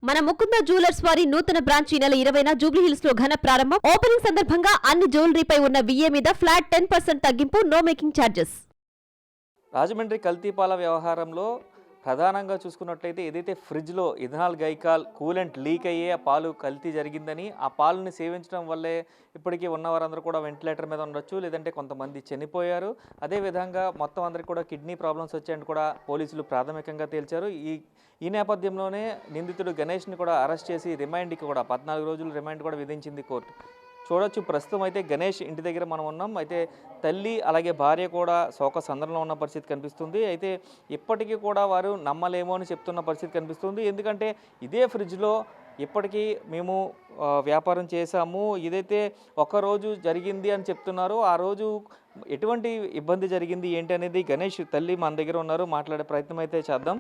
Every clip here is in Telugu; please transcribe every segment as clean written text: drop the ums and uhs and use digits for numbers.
మన ముకుంద జ్యువెలర్స్ వారి నూతన బ్రాంచ్ ఈ నెల 20న జూబ్లీ హిల్స్ లో ఘన ప్రారంభం. ఓపెనింగ్ సందర్భంగా అన్ని జ్యువెలరీపై ఉన్న విఏ మీద ఫ్లాట్ 10% తగ్గింపు, నో మేకింగ్ ఛార్జెస్. రాజమండ్రి కల్తీపాల వ్యవహారంలో ప్రధానంగా చూసుకున్నట్లయితే ఏదైతే ఫ్రిడ్జ్లో ఇథనాల్ గైకాల్ కూలెంట్ లీక్ అయ్యే ఆ పాలు కల్తీ జరిగిందని, ఆ పాలని సేవించడం వల్లే ఇప్పటికీ ఉన్నవారందరూ కూడా వెంటిలేటర్ మీద ఉండొచ్చు, లేదంటే కొంతమంది చనిపోయారు. అదేవిధంగా మొత్తం అందరికీ కూడా కిడ్నీ ప్రాబ్లమ్స్ వచ్చాయని కూడా పోలీసులు ప్రాథమికంగా తేల్చారు. ఈ నేపథ్యంలోనే నిందితుడు గణేష్ని కూడా అరెస్ట్ చేసి రిమాండ్కి కూడా 14 రోజులు రిమాండ్ కూడా విధించింది కోర్టు. చూడొచ్చు, ప్రస్తుతం అయితే గణేష్ ఇంటి దగ్గర మనం ఉన్నాం. అయితే తల్లి అలాగే భార్య కూడా శోక సందర్భంలో ఉన్న పరిస్థితి కనిపిస్తుంది. అయితే ఇప్పటికీ కూడా వారు నమ్మలేమో అని చెప్తున్న పరిస్థితి కనిపిస్తుంది. ఎందుకంటే ఇదే ఫ్రిడ్జ్లో ఇప్పటికీ మేము వ్యాపారం చేశాము, ఇదైతే ఒకరోజు జరిగింది అని చెప్తున్నారు. ఆ రోజు ఎటువంటి ఇబ్బంది జరిగింది ఏంటి అనేది గణేష్ తల్లి మన దగ్గర ఉన్నారు, మాట్లాడే ప్రయత్నం అయితే చేద్దాం.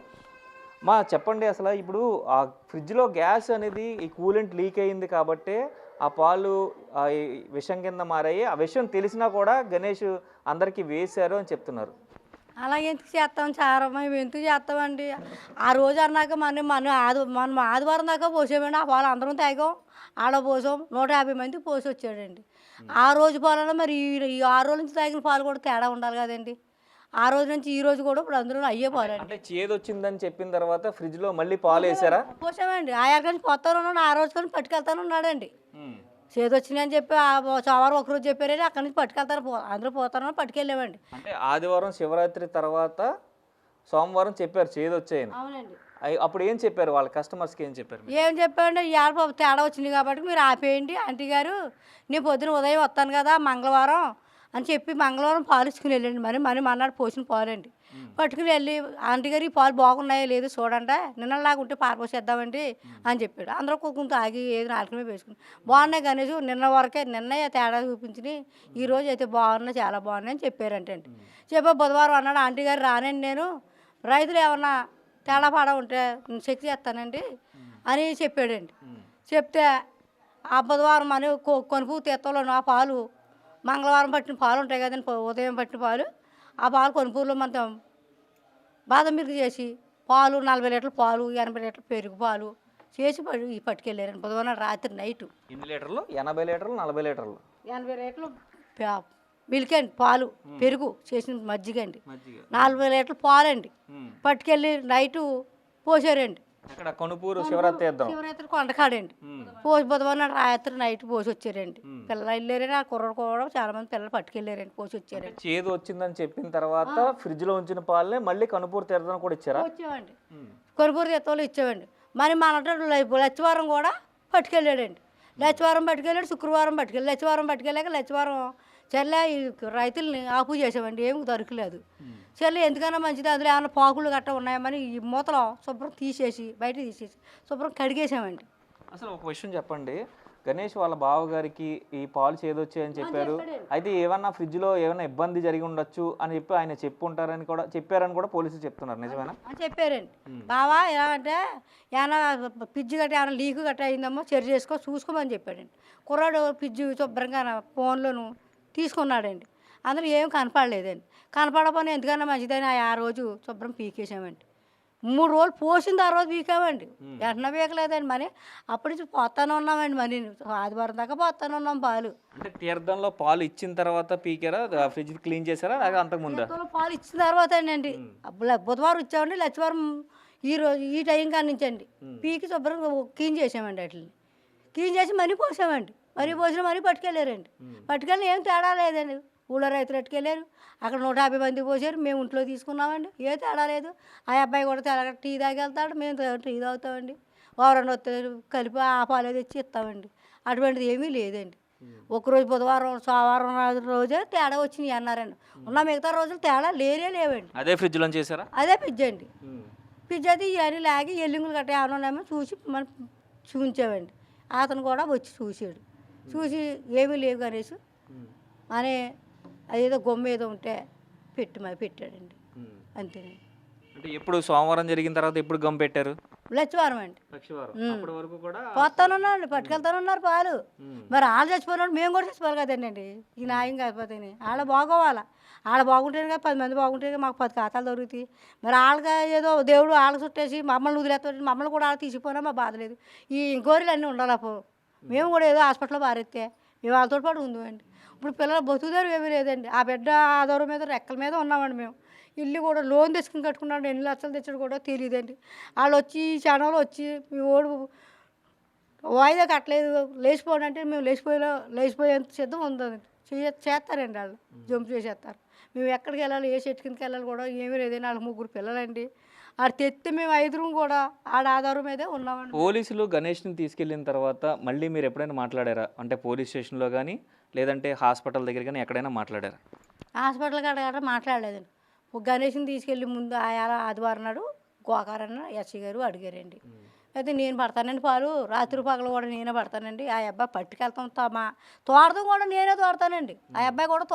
చెప్పండి, అసలు ఇప్పుడు ఆ ఫ్రిడ్జ్లో గ్యాస్ అనేది ఈ కూలెంట్ లీక్ అయింది కాబట్టి ఆ పాలు విషం కింద మారాయి. ఆ విషయం తెలిసినా కూడా గణేష్ అందరికీ వేశారు అని చెప్తున్నారు. అలా ఎందుకు చేస్తాం చాలా, మేము ఎందుకు చేస్తామండి? ఆ రోజు అన్నాక మనం ఆదివారం దాకా పోసామండి. ఆ పాలు అందరం తాగాం, ఆడ పోసాం. 150 మంది పోసి వచ్చాడండి. ఆ రోజు పాలన మరి ఈ 6 రోజుల నుంచి తాగిన పాలు కూడా తేడా ఉండాలి కదండి. ఆ రోజు నుంచి ఈ రోజు కూడా ఇప్పుడు అందరూ అయ్యే పాలండి. అంటే చేదు వచ్చిందని చెప్పిన తర్వాత ఫ్రిడ్జ్లో మళ్ళీ పాలు వేసారా? పోసామండి. ఆయా నుంచి పోతాను ఉన్నాడు, ఆ రోజు కానీ పట్టుకెళ్తాను ఉన్నాడండి. చేదు వచ్చినాయని చెప్పి సోమవారం ఒకరోజు చెప్పారని అక్కడి నుంచి పట్టుకెళ్తారు, అందరూ పోతాను పట్టుకెళ్ళామండి. అంటే ఆదివారం శివరాత్రి తర్వాత సోమవారం చెప్పారు చేదు వచ్చాయని. అవునండి. అప్పుడు ఏం చెప్పారు వాళ్ళ కస్టమర్స్కి? ఏం చెప్పారు? ఏం చెప్పామండి, ఇవాళ తేడా వచ్చింది కాబట్టి మీరు ఆపేయండి ఆంటీ గారు, నేను పొద్దున ఉదయం వస్తాను కదా మంగళవారం అని చెప్పి మంగళవారం పాలు ఇచ్చుకుని వెళ్ళండి. మరి మన్నాడు పోసిన పాలండి పట్టుకుని వెళ్ళి, ఆంటీ గారు ఈ పాలు బాగున్నాయో లేదు చూడండి, నిన్నలాగా ఉంటే పారపోసేద్దామండి అని చెప్పాడు. అందరూ కొంత ఆగి ఏది నాలుగు మీద వేసుకుని బాగున్నాయి గణేష్, నిన్న తేడా చూపించి ఈరోజు అయితే బాగున్నాయి, చాలా బాగున్నాయి అని చెప్పారంటే చెప్పా. బుధవారం అన్నాడు ఆంటీ గారు రానండి, నేను రైతులు ఏమన్నా తేడా పాడ ఉంటే చెక్ చేస్తానండి అని చెప్పాడండి. చెప్తే ఆ బుధవారం అని కొనుపు తీర్థంలో ఆ పాలు మంగళవారం పట్టిన పాలు ఉంటాయి కదండి, ఉదయం పట్టిన పాలు, ఆ పాలు కొనుపూరులో మనం బాదం మిరుగు చేసి పాలు 40 లీటర్ల పాలు, 80 లీటర్ల పెరుగు పాలు చేసి పట్టుకెళ్ళారండి బుధవారం రాత్రి నైటు. ఎన్ని లీటర్లు? 80 లీటర్లు, 40 లీటర్లు? 80 లీటర్లు మిల్క్ అండి, పాలు పెరుగు చేసిన మజ్జిగ అండి, 40 లీటర్ల పాలు అండి పట్టుకెళ్ళి నైటు పోసారండి. అక్కడ కొనుపూరు శివరాత్రి కొండకాడండి. పోసి బుధవారం రాత్రి నైట్ పోసి వచ్చారండి. పిల్లలు వెళ్ళారండి, ఆ కుర్రలు కూడా చాలా మంది పిల్లలు పట్టుకెళ్ళారండి, పోసి వచ్చారండి. చేదు వచ్చిందని చెప్పిన తర్వాత ఫ్రిడ్జ్ లో ఉంచిన పాలనే మళ్ళీ కనుపూరు తీర్థం కూడా ఇచ్చారా? వచ్చామండి, కొనుపూరు తీర్థంలో ఇచ్చామండి. మరి మన లచ్చివారం కూడా పట్టుకెళ్ళాడండి. లచ్చివారం పట్టుకెళ్ళాడు, శుక్రవారం పట్టుకెళ్ళి, లచ్చివారం పట్టుకెళ్ళాక లచ్చివారం చల్లే ఈ రైతుల్ని ఆపు చేసామండి, ఏమి దొరకలేదు. చల్లి ఎందుకన్నా మంచిది, అందులో ఏమైనా పాకులు గట్ట ఉన్నాయమని ఈ మూతలో శుభ్రం తీసేసి బయట తీసేసి శుభ్రం కడిగేసామండి. అసలు ఒక విషయం చెప్పండి, గణేష్ వాళ్ళ బావగారికి ఈ పాలు చేదొచ్చాయని చెప్పారు. అయితే ఏమన్నా ఫ్రిడ్జ్లో ఏమైనా ఇబ్బంది జరిగి ఉండొచ్చు అని చెప్పి ఆయన చెప్పారని కూడా పోలీసులు చెప్తున్నారు, నిజమేనా? చెప్పారండి. బావా ఏమంటే ఏమైనా ఫ్రిడ్జ్ గట్ట ఏమైనా లీక్ గట్ట అయిందమ్మో చెరి చూసుకోమని చెప్పాడండి. కుర్రాడు ఫ్రిడ్జ్ శుభ్రంగా ఫోన్లోను తీసుకున్నాడండి. అందులో ఏం కనపడలేదండి. కనపడకపోయినా ఎందుకన్నా మంచిదని ఆ రోజు శుభ్రం పీకేసామండి. 3 రోజులు పోసింది ఆ రోజు పీకామండి, వెంటనే పీకలేదండి. మరి అప్పటి నుంచి పోతానే ఉన్నామండి, మరి ఆదివారం దాకా పోతానే ఉన్నాం పాలు. అంటే తీర్థంలో పాలు ఇచ్చిన తర్వాత పీకారా, ఫ్రిడ్జ్ క్లీన్ చేశారా, అంతకుముందు? పాలు ఇచ్చిన తర్వాత అండి బుధవారం ఇచ్చామండి, లచ్చివారం ఈ టైం కానించండి పీకి శుభ్రం క్లీన్ చేసామండి. వాటిని క్లీన్ చేసి మరీ పోసామండి, మరీ పోసిన మరీ పట్టుకెళ్ళారండి. పట్టుకెళ్ళి ఏం తేడా లేదండి. ఊళ్ళో రైతులు పట్టుకెళ్ళారు, అక్కడ 150 మంది పోసారు, మేము ఇంట్లో తీసుకున్నామండి, ఏ తేడా లేదు. ఆ అబ్బాయి కూడా తెల్లగా టీ తాగి వెళ్తాడు, మేము టీ తాగుతామండి. ఎవరన్నా వస్తారు కలిపి ఆ పాలు తెచ్చి ఇస్తామండి. అటువంటిది ఏమీ లేదండి. ఒకరోజు బుధవారం సోమవారం రోజే తేడా వచ్చినాయి అన్నారండి. ఉన్న మిగతా రోజులు తేడా లేవండి. అదే ఫ్రిడ్జ్లో చేశారా? అదే ఫ్రిడ్జ్ అండి. ఫ్రిడ్జ్ అయితే ఇవన్నీ లాగి ఎల్లింగులు గట్రా ఏమైనా ఉన్నామో చూసి మనం చూపించామండి. అతను కూడా వచ్చి చూసాడు, చూసి ఏమీ లేవు గణేష్ అని అదేదో గొమ్మ ఏదో ఉంటే పెట్టాడండి, అంతేనండి. అంటే ఎప్పుడు సోమవారం జరిగిన తర్వాత ఎప్పుడు గమ్ పెట్టారు? లచ్చివారం అండి లక్షవారం అప్పటి వరకు కూడా పోతానున్నాండి పట్టుకెళ్తానున్నారు పాలు మరి వాళ్ళు చచ్చిపోయినాడు మేము కూడా చచ్చిపోవాలి కదండి ఈ న్యాయం కాకపోతే వాళ్ళ బాగోవాలి వాళ్ళ బాగుంటేనే కదా 10 మంది బాగుంటేనే మాకు 10 ఖాతాలు దొరుకుతాయి మరి వాళ్ళకి ఏదో దేవుడు వాళ్ళకి చుట్టేసి మమ్మల్ని వదిలేస్తాడు మమ్మల్ని కూడా వాళ్ళు తీసిపోయినా మా బాధ లేదు ఈ గోరీలు అన్నీ ఉండాలి మేము కూడా ఏదో హాస్పిటల్లో పారెత్తే మేము వాళ్ళతో పాటు ఉందామండి ఇప్పుడు పిల్లలు బతుకుదారు ఏమీ లేదండి ఆ బిడ్డ ఆధారం మీద రెక్కల మీద ఉన్నామండి మేము ఇల్లు కూడా లోన్ తెచ్చుకుని కట్టుకున్నాడు ఎన్ని లక్షలు తెచ్చాడు కూడా తెలియదండి వాళ్ళు వచ్చి ఈ క్షణంలో వచ్చి మీ ఓడు వాయిదా కట్టలేదు లేచిపోవడం అంటే మేము లేచిపోయేంత సిద్ధం ఉందండి చేస్తారండి వాళ్ళు జంప్ చేసేస్తారు మేము ఎక్కడికి వెళ్ళాలి ఏ చెట్టు కిందకి వెళ్ళాలి కూడా ఏమీ లేదండి వాళ్ళకి 3 పిల్లలండి ఆడ తెత్తే మేము 5 కూడా ఆడ ఆధారం మీదే ఉన్నామండి. పోలీసులు గణేష్ని తీసుకెళ్ళిన తర్వాత మళ్ళీ మీరు ఎప్పుడైనా మాట్లాడారా? అంటే పోలీస్ స్టేషన్లో కానీ లేదంటే హాస్పిటల్ దగ్గర కానీ ఎక్కడైనా మాట్లాడారా? హాస్పిటల్ కాడ మాట్లాడలేదండి. గణేష్ని తీసుకెళ్ళి ముందు ఆదివారం నాడు గోకారన్న ఎస్సీ గారు అడిగారండి. అయితే నేను పడతానండి పాలు రాత్రి పగలు కూడా నేనే పడతానండి. ఆ అబ్బాయి పట్టుకెళ్తాం తోడతం కూడా నేనే తోడతానండి. ఆ అబ్బాయి కూడా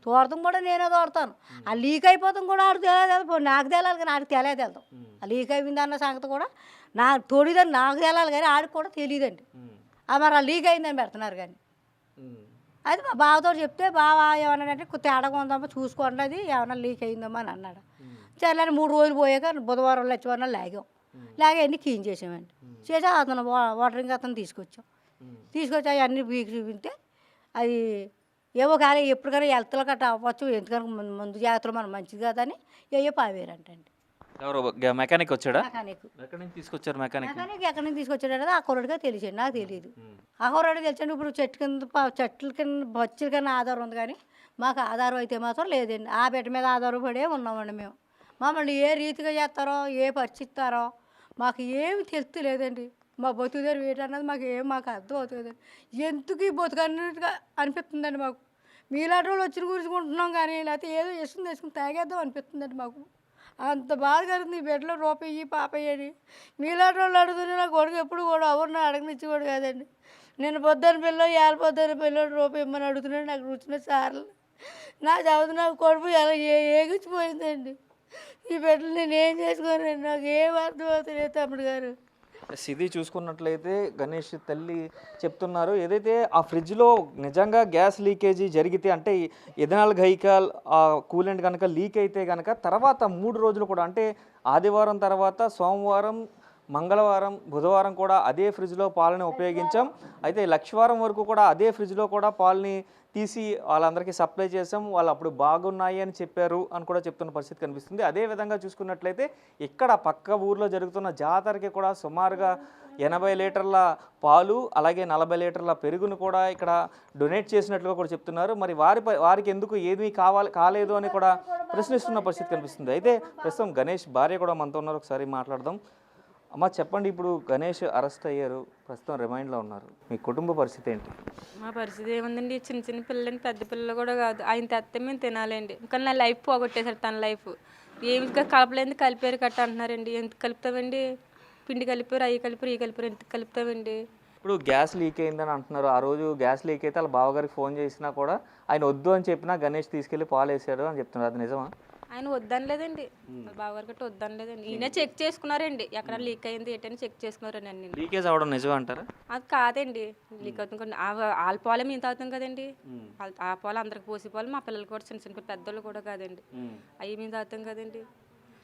తోడతం కూడా నేనే తోడతాను. ఆ లీక్ అయిపోతాం కూడా ఆడు తెలియదు నాకు తేలాలి కానీ ఆడికి తెలియదు వెళ్తాం. ఆ లీక్ అయిపోయింది అన్న సంగతి కూడా తోడిదని నాకు తేలాలి కానీ ఆడికి కూడా తెలియదండి. మరి ఆ లీక్ అయిందని పెడుతున్నారు కానీ అది మా బావతో చెప్తే బావ ఏమన్నాడంటే తేడాగా ఉందమ్మా చూసుకోండి అది ఏమన్నా లీక్ అయిందమ్మా అని అన్నాడు. సరే 3 రోజులు పోయాక బుధవారం లచ్చివారం లాగాం అన్నీ క్లీన్ చేసామండి. చేసి అతను వాటరింగ్ అతను తీసుకొచ్చి అవన్నీ బీకి చూపిస్తే అది ఏవో కానీ ఎప్పటికైనా హెల్త్లో గట్రా అవ్వచ్చు ఎందుకని ముందు జాగ్రత్తలు మనం మంచిది కదా అని ఏయో పావేరంటండి. ఎవరు మెకానిక్ వచ్చాడా? మెకానిక్ ఎక్కడి నుంచి తీసుకొచ్చారు? మెకానిక్ ఎక్కడి నుంచి తీసుకొచ్చాడు కదా ఆ కుర్రాడిగా తెలిసాడు. నాకు తెలియదు ఆ కుర్రాడికి తెలిసండి. ఇప్పుడు చెట్ల కింద బొచ్చుల కింద ఆధారం ఉంది కానీ మాకు ఆధారం అయితే మాత్రం లేదండి. ఆ బిడ్డ మీద ఆధారపడే ఉన్నామండి మేము. మమ్మల్ని ఏ రీతిగా చేస్తారో ఏ పరిచిస్తారో మాకు ఏమి తెలుస్తలేదండి. మా బతుకుదారు ఏంటన్నది మాకు అర్థం అవుతుందండి. ఎందుకు ఈ బతుకన్నట్టుగా అనిపిస్తుందండి మాకు. మీలాంటి వాళ్ళు వచ్చిన గురించుకుంటున్నాం కానీ లేకపోతే ఏదో వేసుకుని తెచ్చుకుని తాగేద్దాం అనిపిస్తుందండి మాకు. అంత బాధ కలుగుతుంది. ఈ బిడ్డలో రూపాయి పాపయ్యని మీలాంటి వాళ్ళు అడుగుతున్నా నా కొడుకు ఎప్పుడు కూడా ఎవరిని అడగనిచ్చేవాడు కాదండి. నేను పొద్దున్న పిల్లలు పొద్దున్న పిల్లలు రూపాయి ఇమ్మని అడుగుతున్నాడు. నాకు రుచిన సార్లు నా చదువు నాకు కొడుకు ఎలా ఏగిచ్చిపోయిందండి. ఈ బిడ్డలు నేను ఏం చేసుకోను నాకు ఏం అర్థం అవుతుంది తమ్ముడు గారు. ఇది చూసుకున్నట్లయితే గణేష్ తల్లి చెప్తున్నారు ఏదైతే ఆ ఫ్రిడ్జ్లో నిజంగా గ్యాస్ లీకేజీ జరిగితే అంటే ఇథనాల్ గైకాల్ ఆ కూలెంట్ కనుక లీక్ అయితే కనుక తర్వాత 3 రోజులు కూడా అంటే ఆదివారం తర్వాత సోమవారం మంగళవారం బుధవారం కూడా అదే ఫ్రిడ్జ్లో పాలని ఉపయోగించాం. అయితే లక్షవారం వరకు కూడా అదే ఫ్రిడ్జ్లో కూడా పాలని తీసి వాళ్ళందరికీ సప్లై చేసాం. వాళ్ళు అప్పుడు బాగున్నాయి అని చెప్పారు అని కూడా చెప్తున్న పరిస్థితి కనిపిస్తుంది. అదేవిధంగా చూసుకున్నట్లయితే ఇక్కడ పక్క ఊర్లో జరుగుతున్న జాతరకి కూడా సుమారుగా 80 లీటర్ల పాలు అలాగే 40 లీటర్ల పెరుగును కూడా ఇక్కడ డొనేట్ చేసినట్లుగా కూడా చెప్తున్నారు. మరి వారికి ఎందుకు ఏమీ కాలేదు అని కూడా ప్రశ్నిస్తున్న పరిస్థితి కనిపిస్తుంది. అయితే ప్రస్తుతం గణేష్ భార్య కూడా మనతో ఉన్నారు, ఒకసారి మాట్లాడదాం. అమ్మ చెప్పండి, ఇప్పుడు గణేష్ అరెస్ట్ అయ్యారు, ప్రస్తుతం రిమైండ్లో ఉన్నారు, మీ కుటుంబ పరిస్థితి ఏంటి? మా పరిస్థితి ఏముందండి, చిన్న చిన్న పిల్లలండి, పెద్ద పిల్లలు కూడా కాదు. ఆయన తెస్తే మేము తినాలండి. కానీ నా లైఫ్ పోగొట్టేశారు. తన లైఫ్ ఏమి కలపలేదు కలిపారు కట్ట అంటున్నారండి. ఎందుకు కలుపుతామండి? పిండి కలిపారు, అవి కలిపారు, ఈ కలిపారు, ఎందుకు కలుపుతామండి? ఇప్పుడు గ్యాస్ లీక్ అయిందని అంటున్నారు. ఆ రోజు గ్యాస్ లీక్ అయితే వాళ్ళ బావగారికి ఫోన్ చేసినా కూడా ఆయన వద్దు అని చెప్పినా గణేష్ తీసుకెళ్ళి పాలు వేసాడు అని చెప్తున్నారు. అది నిజమా? ఆయన వద్దనలేదండి, బావగారు గట్ట వద్దనలేదండి. ఈయన చెక్ చేసుకున్నారండి ఎక్కడ లీక్ అయింది ఏంటని చెక్ చేసుకున్నారండి అన్ని. లీకేజ్ అవడం నిజమా అంటారా? అది కాదండి, లీక్ అవుతుంది. వాళ్ళ పాలే మేము తాగుతాం కదండి. ఆ పాలు అందరికి పోసి పాలు మా పిల్లలు కూడా చిన్న చిన్న పెద్దోళ్ళు కూడా కాదండి, అవి మేము తాగుతాం కదండి.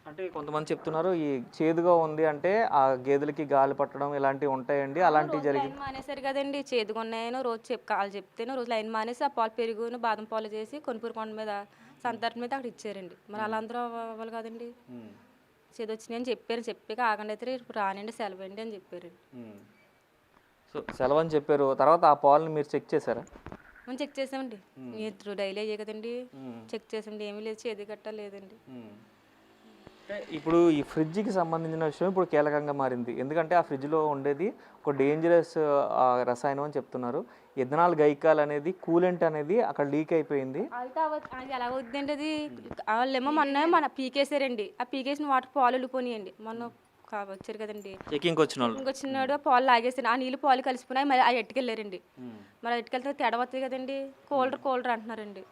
అంటే కొంతమంది చెప్తున్నారు ఈ చేదుగా ఉంది అంటే ఆ గేదెలకి గాలి పట్టడం ఇలాంటివి ఉంటాయండి, అలాంటివి జరిగింది మానేశారు కదండి. చేదుగా ఉన్నాయని రోజు వాళ్ళు చెప్తేనే రోజు లైన్ మానేసి ఆ పాలు పెరుగును బాదం పాలు చేసి కొనుపూరు కొండ మీద సంతర్పణ మీద అక్కడ ఇచ్చారండి. మరి వాళ్ళందరూ అవ్వాలి కదండి. చేదు వచ్చినాయి అని చెప్పాక ఆగండి అయితే ఇప్పుడు రానండి సెలవు అండి అని చెప్పారండి. సో సెలవు అని చెప్పారు. తర్వాత ఆ పాలని మీరు చెక్ చేశారా? మేము చెక్ చేసామండి, మీరు డైలీ అయ్యే కదండి. చెక్ చేసామండి, ఏమీ లేదు, చేదు గట్ట లేదండి. ఇప్పుడు ఈ ఫ్రిడ్జ్కి సంబంధించిన విషయం ఇప్పుడు కీలకంగా మారింది. ఎందుకంటే ఆ ఫ్రిడ్జ్లో ఉండేది ఒక డేంజరస్ రసాయనం అని చెప్తున్నారు. ఇథనాల్ గైకాల్ అనేది కూలెంట్ అనేది అక్కడ లీక్ అయిపోయింది. అది ఎలా అవుతుందండి? అది వాళ్ళేమో మన పీకేసారండి. ఆ పీకేసిన వాటర్ పాలు వెళ్ళిపోయినాయండి. మొన్న వచ్చారు కదండి చెకింగ్ వచ్చినాడు, పాలు లాగేసారు. ఆ నీళ్ళు పాలు కలిసిపోయినాయి, మరి అవి ఎట్టుకెళ్ళారండి. మరి ఎట్టుకెళ్తే తేడా వస్తుంది కదండి. కూలర్ అంటున్నారండి.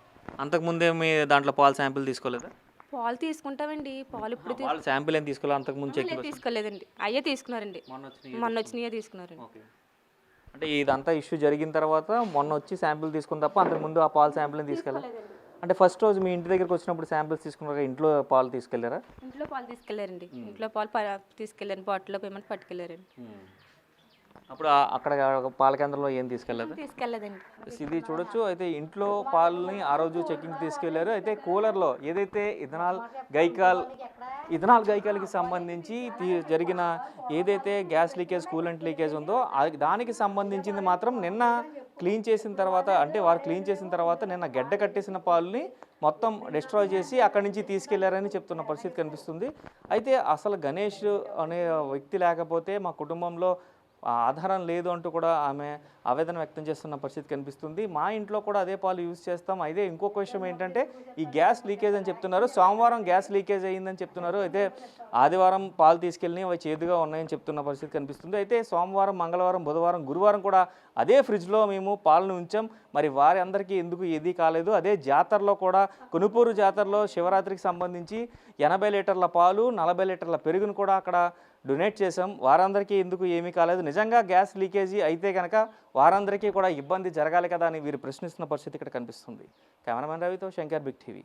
అంతకుముందే మీ దాంట్లో పాలు శాంపిల్ తీసుకోలేదా? పాలు తీసుకుంటామండి. పాలు ఇప్పుడు వాళ్ళు శాంపిల్ ఏం తీసుకోవాలి అంతకుముందు చెక్ తీసుకోలేదండి. అయ్యే తీసుకున్నారండి. మొన్న వచ్చినాయే తీసుకున్నారండి. ఓకే. అంటే ఇదంతా ఇష్యూ జరిగిన తర్వాత మొన్న వచ్చి శాంపిల్ తీసుకున్న తప్ప అంతకుముందు ఆ పాలు శాంపిల్ని తీసుకెళ్ళాలి. అంటే ఫస్ట్ రోజు మీ ఇంటి దగ్గరికి వచ్చినప్పుడు శాంపిల్స్ తీసుకున్నారా, ఇంట్లో పాలు తీసుకెళ్లారా? ఇంట్లో పాలు తీసుకెళ్లారండి. ఇంట్లో పాలు తీసుకెళ్ళారు, బాటిల్లో పేమెంట్ పట్టుకెళ్ళారండి. అప్పుడు అక్కడ పాల కేంద్రంలో ఏం తీసుకెళ్ళారు? తీసుకెళ్ళలేదండి. ఇది చూడొచ్చు. అయితే ఇంట్లో పాలని ఆ రోజు చెకింగ్ తీసుకెళ్లారు. అయితే కూలర్లో ఏదైతే ఇథనాల్ గైకాల్కి సంబంధించి జరిగిన ఏదైతే గ్యాస్ లీకేజ్, కూలెంట్ లీకేజ్ ఉందో దానికి సంబంధించింది మాత్రం నిన్న క్లీన్ చేసిన తర్వాత, అంటే వారు క్లీన్ చేసిన తర్వాత నిన్న గడ్డ కట్టేసిన పాలని మొత్తం డిస్ట్రాయ్ చేసి అక్కడి నుంచి తీసుకెళ్లారని చెప్తున్న పరిస్థితి కనిపిస్తుంది. అయితే అసలు గణేష్ అనే వ్యక్తి లేకపోతే మా కుటుంబంలో ఆధారం లేదు అంటూ కూడా ఆమె ఆవేదన వ్యక్తం చేస్తున్న పరిస్థితి కనిపిస్తుంది. మా ఇంట్లో కూడా అదే పాలు యూజ్ చేస్తాం. అయితే ఇంకొక విషయం ఏంటంటే ఈ గ్యాస్ లీకేజ్ అని చెప్తున్నారు. సోమవారం గ్యాస్ లీకేజ్ అయ్యిందని చెప్తున్నారు. అయితే ఆదివారం పాలు తీసుకెళ్ళి అవి చేదుగా ఉన్నాయని చెప్తున్న పరిస్థితి కనిపిస్తుంది. అయితే సోమవారం, మంగళవారం, బుధవారం, గురువారం కూడా అదే ఫ్రిడ్జ్లో మేము పాలను ఉంచాం. మరి వారి అందరికీ ఎందుకు ఏదీ కాలేదు? అదే జాతరలో కూడా కొనుపూరు జాతరలో శివరాత్రికి సంబంధించి 80 లీటర్ల పాలు, 40 లీటర్ల పెరుగును కూడా అక్కడ డొనేట్ చేసాం. వారందరికీ ఎందుకు ఏమీ కాలేదు? నిజంగా గ్యాస్ లీకేజీ అయితే కనుక వారందరికీ కూడా ఇబ్బంది జరగాలి కదా అని వీరు ప్రశ్నిస్తున్న పరిస్థితి ఇక్కడ కనిపిస్తుంది. కెమెరామెన్ రవితో శంకర్, బిగ్ టీవీ.